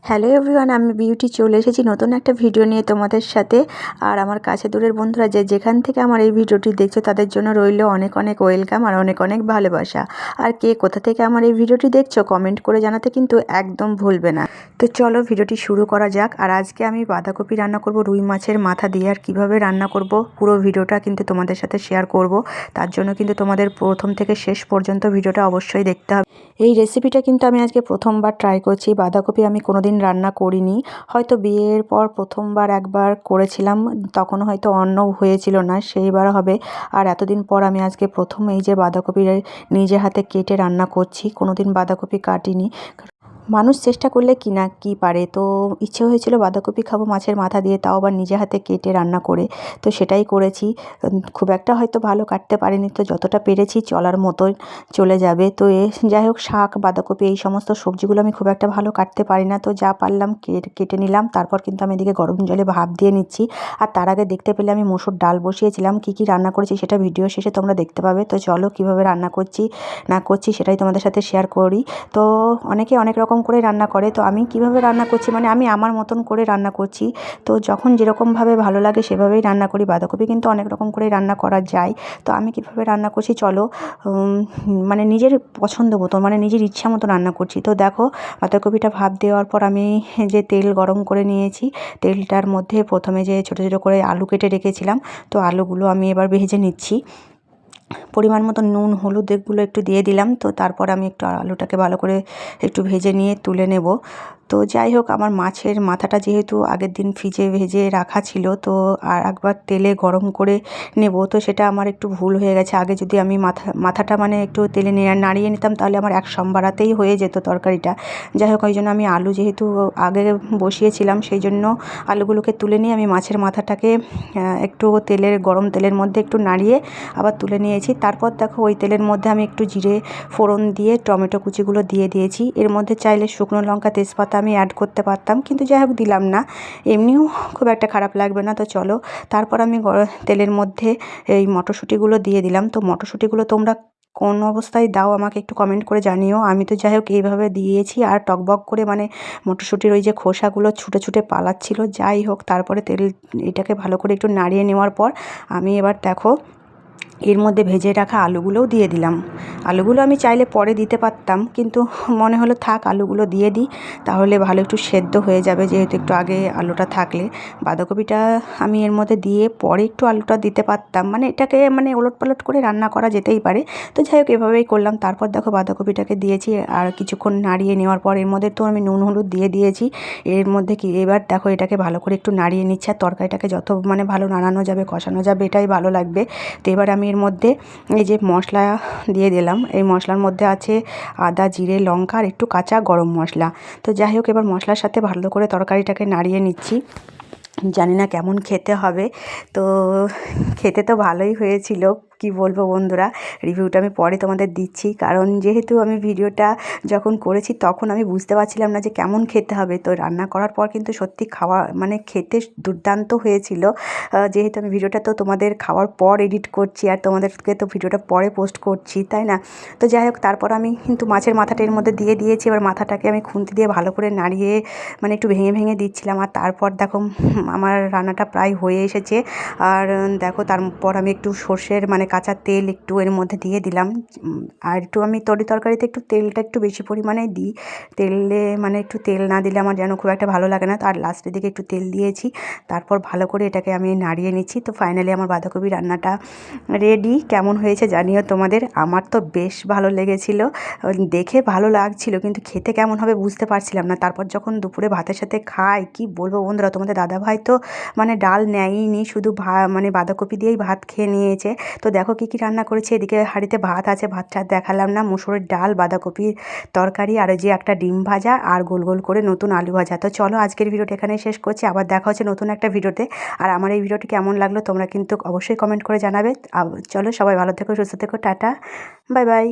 Hello everyone, আমি beauty চলে এসেছি নতুন একটা ভিডিও নিয়ে তোমাদের সাথে। আর আমার কাছে দূরের বন্ধুরা যেখান থেকে আমার এই ভিডিওটি দেখছো তাদের জন্য রইল অনেক অনেক ওয়েলকাম আর অনেক অনেক ভালোবাসা। আর কে কোথা থেকে আমার এই ভিডিওটি দেখছো কমেন্ট করে জানাতে কিন্তু একদম ভুলবে না। তো চলো ভিডিওটি শুরু করা যাক। আর আজকে আমি বাঁধাকপি রান্না করব রুই মাছের মাথা দিয়ে। আর কীভাবে রান্না করব পুরো ভিডিওটা কিন্তু তোমাদের সাথে শেয়ার করব। তার জন্য কিন্তু তোমাদের প্রথম থেকে শেষ পর্যন্ত ভিডিওটা অবশ্যই দেখতে হবে। এই রেসিপিটা কিন্তু আমি আজকে প্রথমবার ট্রাই করছি। বাঁধাকপি আমি কোনোদিন রান্না করিনি, হয়তো বিয়ের পর প্রথমবার একবার করেছিলাম, তখন হয়তো অন্য হয়েছিল না, সেইবার হবে। আর এতদিন পর আমি আজকে প্রথম এই যে বাঁধাকপি নিজে হাতে কেটে রান্না করছি। কোনোদিন বাঁধাকপি কাটিনি। মানুষ চেষ্টা করলে কি না কি পারে। তো ইচ্ছে হয়েছিল বাঁধাকপি খাবো মাছের মাথা দিয়ে, তাও আবার নিজে হাতে কেটে রান্না করে। তো সেটাই করেছি। খুব একটা হয়তো ভালো কাটতে পারিনি, তো যতটা পেরেছি চলার মতোই চলে যাবে। তো যাই হোক, শাক বাঁধাকপি এই সমস্ত সবজিগুলো আমি খুব একটা ভালো কাটতে পারি না, তো যা পারলাম কেটে নিলাম। তারপর কিন্তু আমি এদিকে গরম জলে ভাপ দিয়ে নিচ্ছি। আর তার আগে দেখতে পেলে আমি মসুর ডাল বসিয়েছিলাম। কী কী রান্না করেছি সেটা ভিডিও শেষে তোমরা দেখতে পাবে। তো চলো কীভাবে রান্না করছি না করছি সেটাই তোমাদের সাথে শেয়ার করি। তো অনেকে অনেক রকম করে রান্না করে, তো আমি কিভাবে রান্না করছি মানে আমি আমার মতন করে রান্না করছি। তো যখন যেরকমভাবে ভালো লাগে সেভাবেই রান্না করি। বাঁধাকপি কিন্তু অনেক রকম করে রান্না করা যায়। তো আমি কিভাবে রান্না করছি চলো, মানে নিজের পছন্দ মতো মানে নিজের ইচ্ছা মতো রান্না করছি। তো দেখো, বাঁধাকপিটা ভাপ দেওয়ার পর আমি যে তেল গরম করে নিয়েছি, তেলটার মধ্যে প্রথমে যে ছোটো ছোটো করে আলু কেটে রেখেছিলাম, তো আলুগুলো আমি এবার ভেজে নিচ্ছি। পরিমাণ মতো নুন হলুদ এগুলো একটু দিয়ে দিলাম। তো তারপর আমি একটু আলুটাকে ভালো করে একটু ভেজে নিয়ে তুলে নেব। তো যাই হোক, আমার মাছের মাথাটা যেহেতু আগের দিন ফ্রিজে ভেজে রাখা ছিল, তো আর একবার তেলে গরম করে নেব, তো সেটা আমার একটু ভুল হয়ে গেছে। আগে যদি আমি মাথাটা মানে একটু তেলে নাড়িয়ে নিতাম তাহলে আমার এক সম্বারাতেই হয়ে যেত তরকারিটা। যাই হোক, ওই জন্য আমি আলু যেহেতু আগে বসিয়েছিলাম সেই জন্য আলুগুলোকে তুলে নিয়ে আমি মাছের মাথাটাকে একটু গরম তেলের মধ্যে একটু নাড়িয়ে আবার তুলে নিয়েছি। তারপর দেখো, ওই তেলের মধ্যে আমি একটু জিরে ফোড়ন দিয়ে টমেটো কুচিগুলো দিয়ে দিয়েছি। এর মধ্যে চাইলে শুকনো লঙ্কা তেজপাতা আমি অ্যাড করতে পারতাম, কিন্তু যাই হোক দিলাম না, এমনিও খুব একটা খারাপ লাগবে না। তো চলো, তারপর আমি তেলের মধ্যে এই মটরশুঁটিগুলো দিয়ে দিলাম। তো মটরশুঁটিগুলো তোমরা কোন অবস্থায় দাও আমাকে একটু কমেন্ট করে জানিও। আমি তো যাই হোক এইভাবে দিয়েছি, আর টকবক করে মানে মটরশুঁটির ওই যে খোসাগুলো ছুটে ছুটে পালাচ্ছিল। যাই হোক, তারপরে এটাকে ভালো করে একটু নাড়িয়ে নেওয়ার পর আমি এবার দেখো এর মধ্যে ভেজে রাখা আলুগুলোও দিয়ে দিলাম। আলুগুলো আমি চাইলে পরে দিতে পারতাম, কিন্তু মনে হলো থাক আলুগুলো দিয়ে দিই, তাহলে ভালো একটু সেদ্ধ হয়ে যাবে, যেহেতু একটু আগে আলুটা থাকলে। বাঁধাকপিটা আমি এর মধ্যে দিয়ে পরে একটু আলুটা দিতে পারতাম, মানে এটাকে মানে ওলটপালট করে রান্না করা যেতেই পারে। তো যাই হোক, এভাবেই করলাম। তারপর দেখো বাঁধাকপিটাকে দিয়েছি, আর কিছুক্ষণ নাড়িয়ে নেওয়ার পর এর মধ্যে তো আমি নুন হলুদ দিয়ে দিয়েছি। এর মধ্যে কি এবার দেখো এটাকে ভালো করে একটু নাড়িয়ে নিচ্ছে। আর তরকারিটাকে যত মানে ভালো নাড়ানো যাবে কষানো যাবে এটাই ভালো লাগবে। তো এবার আমি এর মধ্যে এই যে মশলা দিয়ে দিলাম। এই মশলার মধ্যে আছে আদা জিরে লঙ্কা আর একটু কাঁচা গরম মশলা। তো যাই হোক, এবার মশলার সাথে ভালো করে তরকারিটাকে নাড়িয়ে নিচ্ছি। জানি না কেমন খেতে হবে, তো খেতে তো ভালোই হয়েছিল। কি বলবো বন্ধুরা, রিভিউটা আমি পরে তোমাদের দিচ্ছি, কারণ যেহেতু আমি ভিডিওটা যখন করেছি তখন আমি বুঝতে পারছিলাম না যে কেমন খেতে হবে। তো রান্না করার পর কিন্তু সত্যি খাওয়া মানে খেতে দুর্দান্ত হয়েছিল। যেহেতু আমি ভিডিওটা তো তোমাদের খাওয়ার পর এডিট করছি, আর তোমাদেরকে তো ভিডিওটা পরে পোস্ট করছি, তাই না? তো যাই হোক, তারপর আমি কিন্তু মাছের মাথাটা এর মধ্যে দিয়ে দিয়েছি। এবার মাথাটাকে আমি খুন্তি দিয়ে ভালো করে নাড়িয়ে মানে একটু ভেঙে ভেঙে দিচ্ছিলাম। আর তারপর দেখো আমার রান্নাটা প্রায় হয়ে এসেছে। আর দেখো, তারপর আমি একটু সর্ষের মানে কাঁচা তেল একটু এর মধ্যে দিয়ে দিলাম। আর একটু আমি তরকারিতে একটু তেলটা একটু বেশি পরিমাণে দিই। তেলে মানে একটু তেল না দিলে আমার যেন খুব একটা ভালো লাগে না। তো আর লাস্টের দিকে একটু তেল দিয়েছি। তারপর ভালো করে এটাকে আমি নাড়িয়ে নিচ্ছি। তো ফাইনালি আমার বাঁধাকপি রান্নাটা রেডি। কেমন হয়েছে জানিও তোমাদের। আমার তো বেশ ভালো লেগেছিল, দেখে ভালো লাগছিল, কিন্তু খেতে কেমন হবে বুঝতে পারছিলাম না। তারপর যখন দুপুরে ভাতের সাথে খাই, কি বলবো বন্ধুরা, তোমাদের দাদাভাই তো মানে ডাল নেয়নি, শুধু মানে বাঁধাকপি দিয়েই ভাত খেয়ে নিয়েছে। তো দেখো কী কী রান্না করেছে। এদিকে হাঁড়িতে ভাত আছে, ভাতটা দেখালাম না, মুসুরের ডাল বাঁধাকপির তরকারি আর যে একটা ডিম ভাজা আর গোল গোল করে নতুন আলু ভাজা। তো চলো আজকের ভিডিওটা এখানেই শেষ করছি, আবার দেখা হচ্ছে নতুন একটা ভিডিওতে। আর আমার এই ভিডিওটি কেমন লাগলো তোমরা কিন্তু অবশ্যই কমেন্ট করে জানাবে। চলো সবাই ভালো থেকো, সুস্থ থেকো, টাটা, বাই বাই।